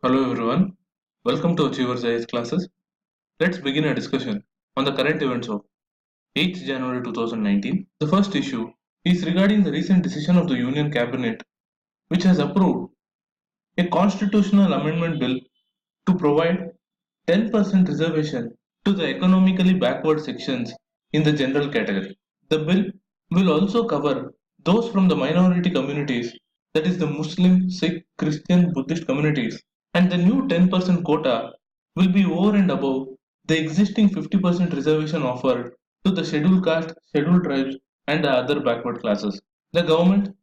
Hello everyone, welcome to Achievers IS classes. Let's begin a discussion on the current events of 8th January 2019. The first issue is regarding the recent decision of the Union Cabinet, which has approved a constitutional amendment bill to provide 10% reservation to the economically backward sections in the general category. The bill will also cover those from the minority communities, that is the Muslim, Sikh, Christian, Buddhist communities, and the new 10% quota will be over and above the existing 50% reservation offered to the scheduled caste, scheduled tribes, and the other backward classes. The government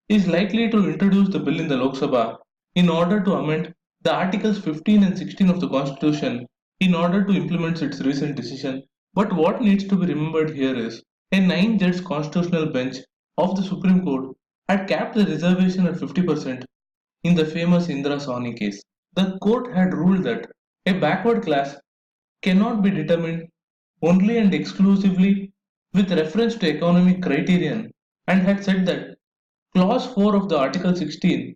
is likely to introduce the bill in the Lok Sabha in order to amend the Articles 15 and 16 of the Constitution in order to implement its recent decision. But what needs to be remembered here is a 9 judge constitutional bench of the Supreme Court had capped the reservation at 50% in the famous Indira Sawhney case. The court had ruled that a backward class cannot be determined only and exclusively with reference to economic criterion and had said that Clause 4 of the Article 16,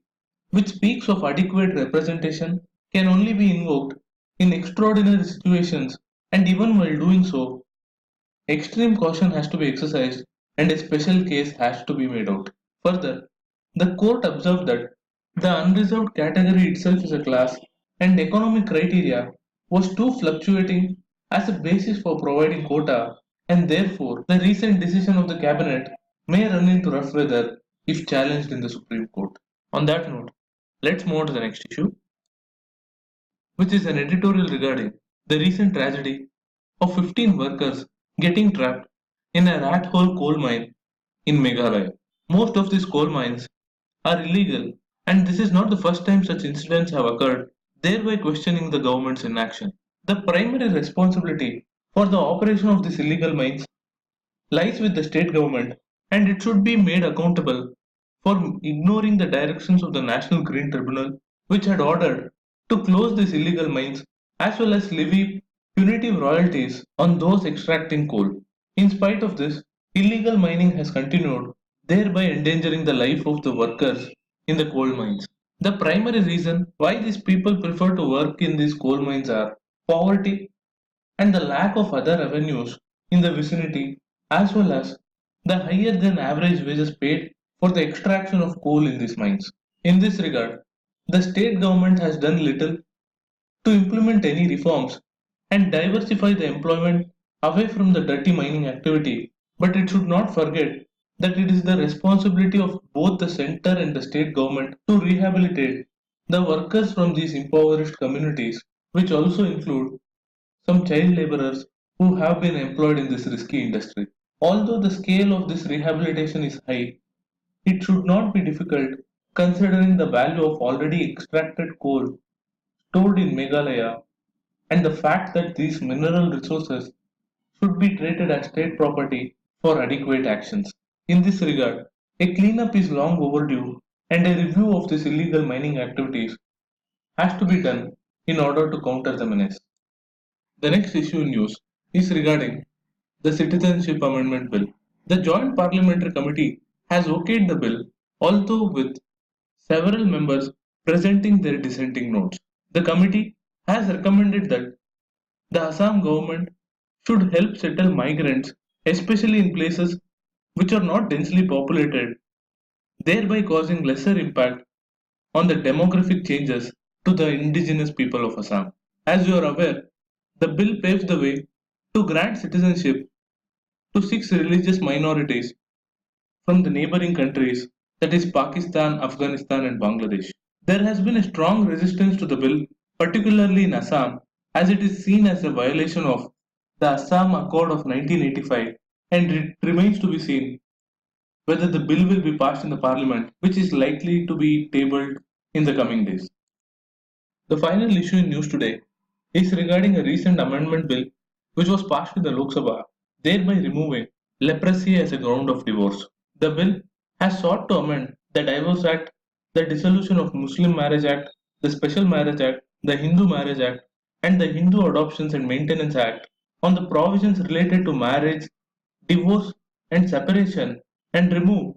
which speaks of adequate representation, can only be invoked in extraordinary situations, and even while doing so, extreme caution has to be exercised and a special case has to be made out. Further, the court observed that the unreserved category itself is a class and economic criteria was too fluctuating as a basis for providing quota, and therefore the recent decision of the cabinet may run into rough weather if challenged in the Supreme Court. On that note, let's move on to the next issue, which is an editorial regarding the recent tragedy of 15 workers getting trapped in a rat hole coal mine in Meghalaya. Most of these coal mines are illegal, and this is not the first time such incidents have occurred, thereby questioning the government's inaction. The primary responsibility for the operation of these illegal mines lies with the state government, and it should be made accountable for ignoring the directions of the National Green Tribunal, which had ordered to close these illegal mines as well as levy punitive royalties on those extracting coal. In spite of this, illegal mining has continued, thereby endangering the life of the workers in the coal mines. The primary reason why these people prefer to work in these coal mines are poverty and the lack of other revenues in the vicinity, as well as the higher than average wages paid for the extraction of coal in these mines. In this regard, the state government has done little to implement any reforms and diversify the employment away from the dirty mining activity, but it should not forget that it is the responsibility of both the center and the state government to rehabilitate the workers from these impoverished communities, which also include some child laborers who have been employed in this risky industry. Although the scale of this rehabilitation is high, it should not be difficult considering the value of already extracted coal stored in Meghalaya and the fact that these mineral resources should be treated as state property for adequate actions. In this regard, a cleanup is long overdue and a review of these illegal mining activities has to be done in order to counter the menace. The next issue in news is regarding the Citizenship Amendment Bill. The Joint Parliamentary Committee has okayed the bill, although with several members presenting their dissenting notes. The committee has recommended that the Assam government should help settle migrants, especially in places which are not densely populated, thereby causing lesser impact on the demographic changes to the indigenous people of Assam. As you are aware, the bill paves the way to grant citizenship to 6 religious minorities from the neighboring countries, that is Pakistan, Afghanistan, and Bangladesh. There has been a strong resistance to the bill, particularly in Assam, as it is seen as a violation of the Assam Accord of 1985, and it remains to be seen whether the bill will be passed in the parliament, which is likely to be tabled in the coming days. The final issue in news today is regarding a recent amendment bill which was passed in the Lok Sabha, thereby removing leprosy as a ground of divorce. The bill has sought to amend the Divorce Act, the Dissolution of Muslim Marriage Act, the Special Marriage Act, the Hindu Marriage Act, and the Hindu Adoptions and Maintenance Act on the provisions related to marriage, divorce, and separation, and remove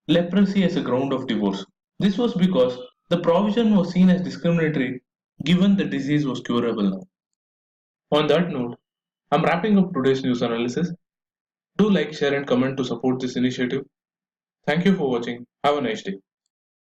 leprosy as a ground of divorce. This was because the provision was seen as discriminatory given the disease was curable now. On that note, I'm wrapping up today's news analysis. Do like, share, and comment to support this initiative. Thank you for watching. Have a nice day.